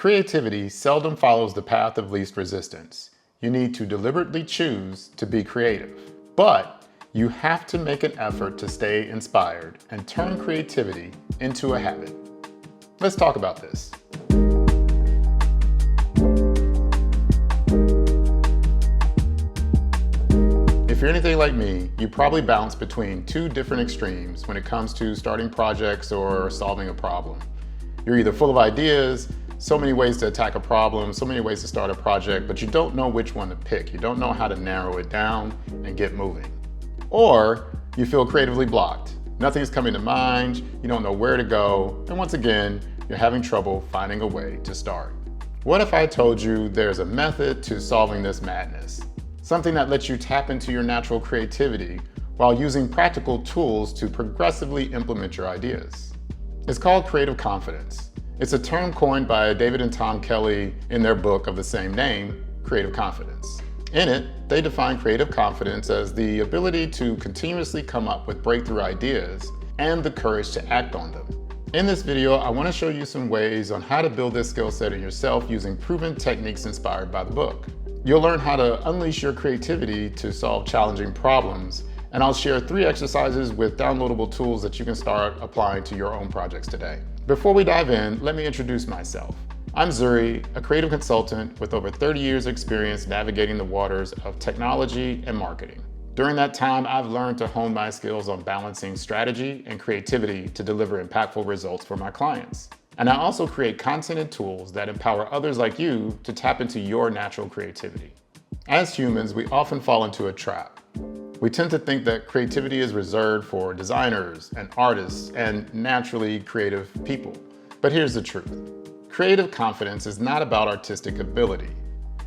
Creativity seldom follows the path of least resistance. You need to deliberately choose to be creative. But you have to make an effort to stay inspired and turn creativity into a habit. Let's talk about this. If you're anything like me, you probably bounce between two different extremes when it comes to starting projects or solving a problem. You're either full of ideas, so many ways to attack a problem, so many ways to start a project, but you don't know which one to pick. You don't know how to narrow it down and get moving. Or you feel creatively blocked. Nothing's coming to mind, you don't know where to go, and once again, you're having trouble finding a way to start. What if I told you there's a method to solving this madness? Something that lets you tap into your natural creativity while using practical tools to progressively implement your ideas. It's called creative confidence. It's a term coined by David and Tom Kelley in their book of the same name, Creative Confidence. In it, they define creative confidence as the ability to continuously come up with breakthrough ideas and the courage to act on them. In this video, I want to show you some ways on how to build this skill set in yourself using proven techniques inspired by the book. You'll learn how to unleash your creativity to solve challenging problems, and I'll share 3 exercises with downloadable tools that you can start applying to your own projects today. Before we dive in, let me introduce myself. I'm Zuri, a creative consultant with over 30 years experience navigating the waters of technology and marketing. During that time, I've learned to hone my skills on balancing strategy and creativity to deliver impactful results for my clients. And I also create content and tools that empower others like you to tap into your natural creativity. As humans, we often fall into a trap. We tend to think that creativity is reserved for designers and artists and naturally creative people. But here's the truth. Creative confidence is not about artistic ability.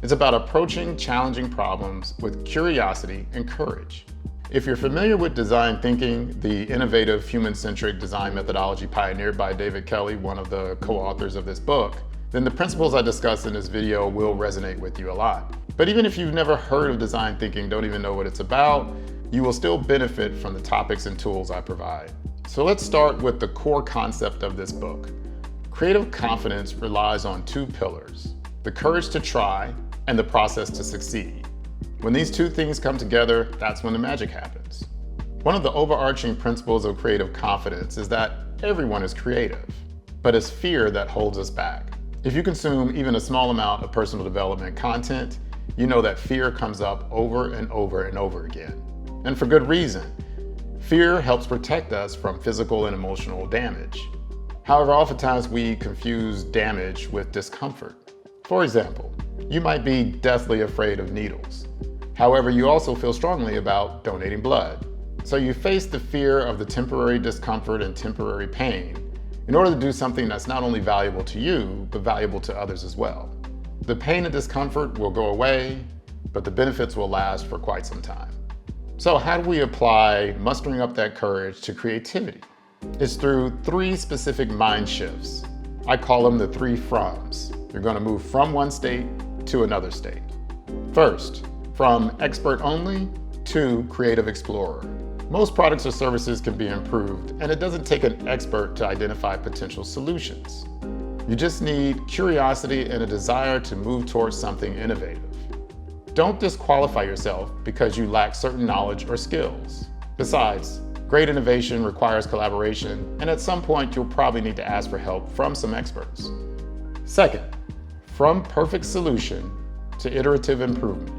It's about approaching challenging problems with curiosity and courage. If you're familiar with design thinking, the innovative human-centric design methodology pioneered by David Kelley, one of the co-authors of this book, then the principles I discuss in this video will resonate with you a lot. But even if you've never heard of design thinking, don't even know what it's about, you will still benefit from the topics and tools I provide. So let's start with the core concept of this book. Creative confidence relies on 2 pillars, the courage to try and the process to succeed. When these 2 things come together, that's when the magic happens. One of the overarching principles of creative confidence is that everyone is creative, but it's fear that holds us back. If you consume even a small amount of personal development content, you know that fear comes up over and over and over again. And for good reason. Fear helps protect us from physical and emotional damage. However, oftentimes we confuse damage with discomfort. For example, you might be deathly afraid of needles. However, you also feel strongly about donating blood. So you face the fear of the temporary discomfort and temporary pain in order to do something that's not only valuable to you, but valuable to others as well. The pain and discomfort will go away, but the benefits will last for quite some time. So how do we apply mustering up that courage to creativity? It's through 3 specific mind shifts. I call them the 3 froms. You're going to move from one state to another state. First, from expert only to creative explorer. Most products or services can be improved, and it doesn't take an expert to identify potential solutions. You just need curiosity and a desire to move towards something innovative. Don't disqualify yourself because you lack certain knowledge or skills. Besides, great innovation requires collaboration, and at some point you'll probably need to ask for help from some experts. Second, from perfect solution to iterative improvement.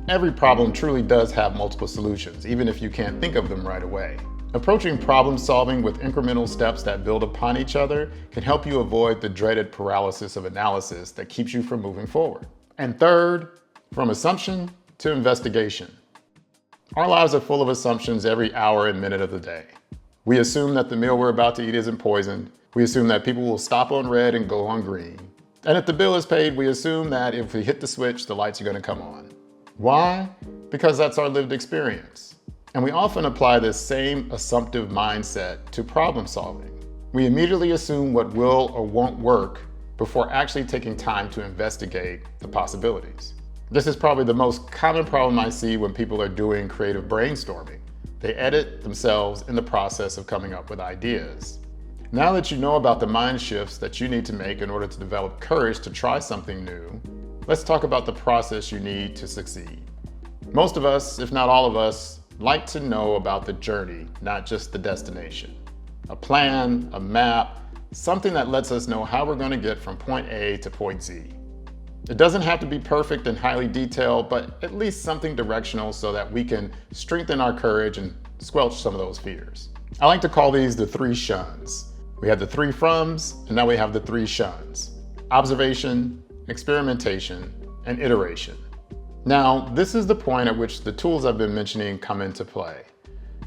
Every problem truly does have multiple solutions, even if you can't think of them right away. Approaching problem solving with incremental steps that build upon each other can help you avoid the dreaded paralysis of analysis that keeps you from moving forward. And third, from assumption to investigation. Our lives are full of assumptions every hour and minute of the day. We assume that the meal we're about to eat isn't poisoned. We assume that people will stop on red and go on green. And if the bill is paid, we assume that if we hit the switch, the lights are going to come on. Why? Because that's our lived experience. And we often apply this same assumptive mindset to problem solving. We immediately assume what will or won't work before actually taking time to investigate the possibilities. This is probably the most common problem I see when people are doing creative brainstorming. They edit themselves in the process of coming up with ideas. Now that you know about the mind shifts that you need to make in order to develop courage to try something new, let's talk about the process you need to succeed. Most of us, if not all of us, like to know about the journey, not just the destination. A plan, a map, something that lets us know how we're going to get from point A to point Z. It doesn't have to be perfect and highly detailed, but at least something directional so that we can strengthen our courage and squelch some of those fears. I like to call these the three shuns. We have the three froms, and now we have the three shuns: observation, experimentation, and iteration. Now, this is the point at which the tools I've been mentioning come into play.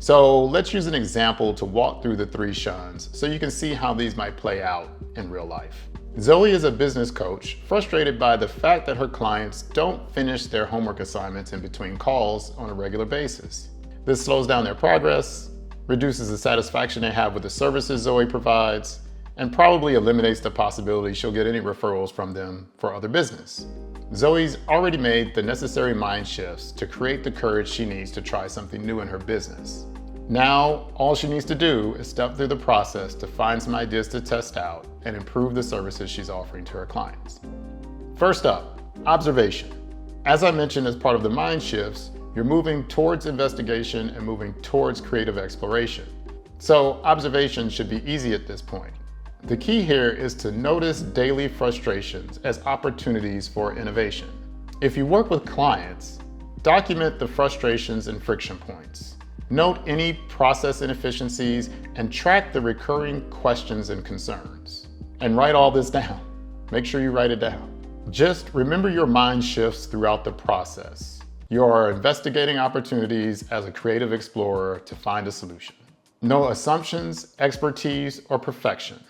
So let's use an example to walk through the three shuns so you can see how these might play out in real life. Zoe is a business coach frustrated by the fact that her clients don't finish their homework assignments in between calls on a regular basis. This slows down their progress, reduces the satisfaction they have with the services Zoe provides, and probably eliminates the possibility she'll get any referrals from them for other business. Zoe's already made the necessary mind shifts to create the courage she needs to try something new in her business. Now, all she needs to do is step through the process to find some ideas to test out and improve the services she's offering to her clients. First up, observation. As I mentioned as part of the mind shifts, you're moving towards investigation and moving towards creative exploration. So observation should be easy at this point. The key here is to notice daily frustrations as opportunities for innovation. If you work with clients, document the frustrations and friction points. Note any process inefficiencies and track the recurring questions and concerns. And write all this down. Make sure you write it down. Just remember your mind shifts throughout the process. You are investigating opportunities as a creative explorer to find a solution. No assumptions, expertise, or perfection.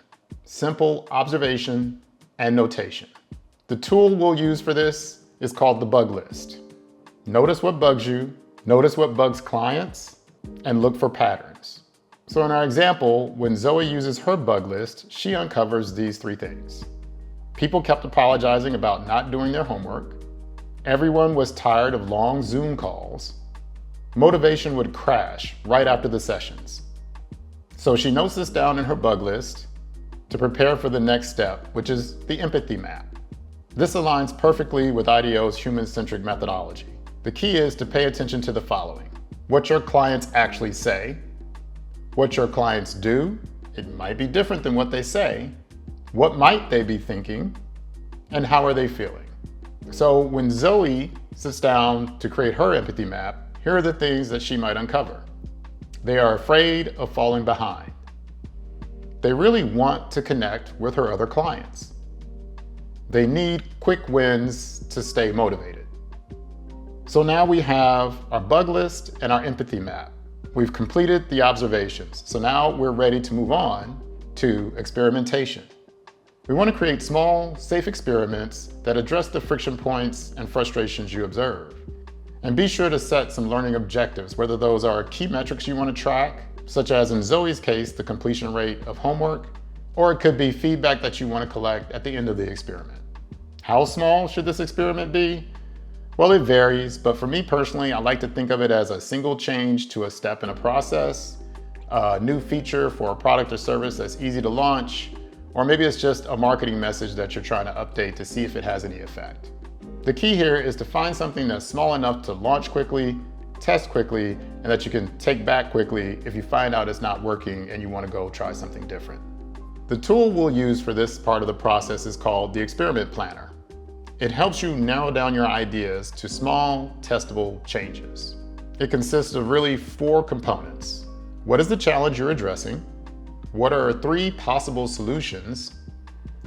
Simple observation and notation. The tool we'll use for this is called the bug list. Notice what bugs you, notice what bugs clients, and look for patterns. So in our example, when Zoe uses her bug list, she uncovers these three things. People kept apologizing about not doing their homework. Everyone was tired of long Zoom calls. Motivation would crash right after the sessions. So she notes this down in her bug list to prepare for the next step, which is the empathy map. This aligns perfectly with IDEO's human-centric methodology. The key is to pay attention to the following: what your clients actually say, what your clients do, it might be different than what they say, what might they be thinking, and how are they feeling. So when Zoe sits down to create her empathy map, here are the things that she might uncover. They are afraid of falling behind. They really want to connect with her other clients. They need quick wins to stay motivated. So now we have our bug list and our empathy map. We've completed the observations. So now we're ready to move on to experimentation. We want to create small, safe experiments that address the friction points and frustrations you observe. And be sure to set some learning objectives, whether those are key metrics you want to track, such as in Zoe's case, the completion rate of homework, or it could be feedback that you want to collect at the end of the experiment. How small should this experiment be? Well, it varies, but for me personally, I like to think of it as a single change to a step in a process, a new feature for a product or service that's easy to launch, or maybe it's just a marketing message that you're trying to update to see if it has any effect. The key here is to find something that's small enough to launch quickly, test quickly, and that you can take back quickly if you find out it's not working and you want to go try something different. The tool we'll use for this part of the process is called the Experiment Planner. It helps you narrow down your ideas to small, testable changes. It consists of really 4 components. What is the challenge you're addressing? What are 3 possible solutions?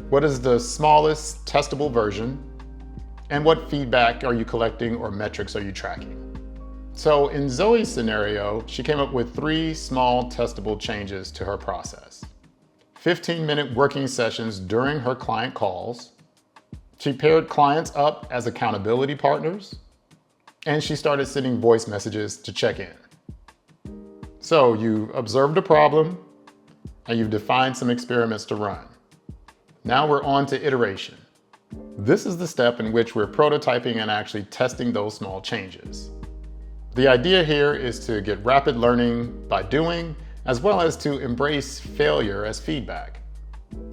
What is the smallest testable version? And what feedback are you collecting or metrics are you tracking? So in Zoe's scenario, she came up with 3 small testable changes to her process. 15-minute working sessions during her client calls. She paired clients up as accountability partners, and she started sending voice messages to check in. So you've observed a problem, and you've defined some experiments to run. Now we're on to iteration. This is the step in which we're prototyping and actually testing those small changes. The idea here is to get rapid learning by doing as well as to embrace failure as feedback.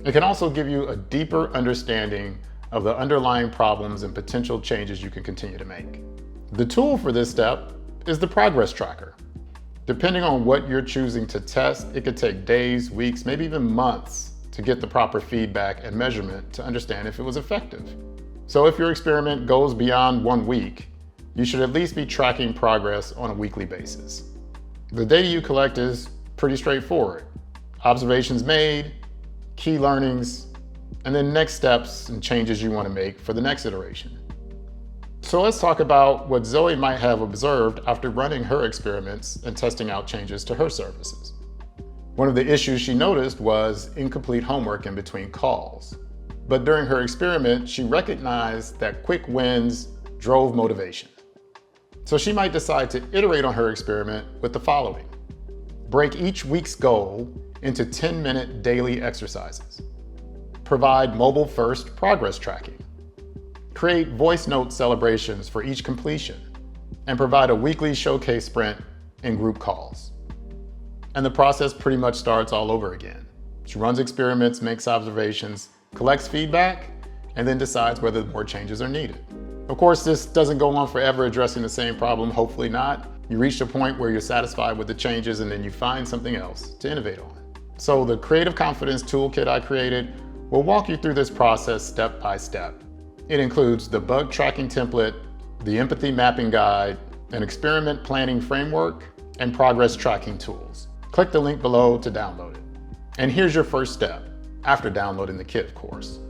It can also give you a deeper understanding of the underlying problems and potential changes you can continue to make. The tool for this step is the progress tracker. Depending on what you're choosing to test, it could take days, weeks, maybe even months to get the proper feedback and measurement to understand if it was effective. So if your experiment goes beyond 1 week, you should at least be tracking progress on a weekly basis. The data you collect is pretty straightforward. Observations made, key learnings, and then next steps and changes you want to make for the next iteration. So let's talk about what Zoe might have observed after running her experiments and testing out changes to her services. One of the issues she noticed was incomplete homework in between calls. But during her experiment, she recognized that quick wins drove motivation. So she might decide to iterate on her experiment with the following. Break each week's goal into 10-minute daily exercises. Provide mobile-first progress tracking. Create voice note celebrations for each completion, and provide a weekly showcase sprint in group calls. And the process pretty much starts all over again. She runs experiments, makes observations, collects feedback, and then decides whether more changes are needed. Of course, this doesn't go on forever addressing the same problem, hopefully not. You reach a point where you're satisfied with the changes and then you find something else to innovate on. So the Creative Confidence Toolkit I created will walk you through this process step by step. It includes the bug tracking template, the empathy mapping guide, an experiment planning framework, and progress tracking tools. Click the link below to download it. And here's your first step, after downloading the kit, of course.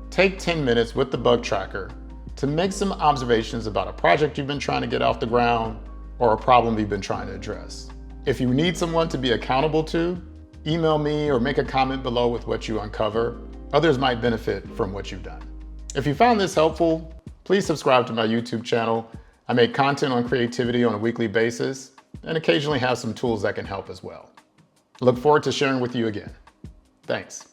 Take 10 minutes with the bug tracker to make some observations about a project you've been trying to get off the ground or a problem you've been trying to address. If you need someone to be accountable to, email me or make a comment below with what you uncover. Others might benefit from what you've done. If you found this helpful, please subscribe to my YouTube channel. I make content on creativity on a weekly basis and occasionally have some tools that can help as well. I look forward to sharing with you again. Thanks.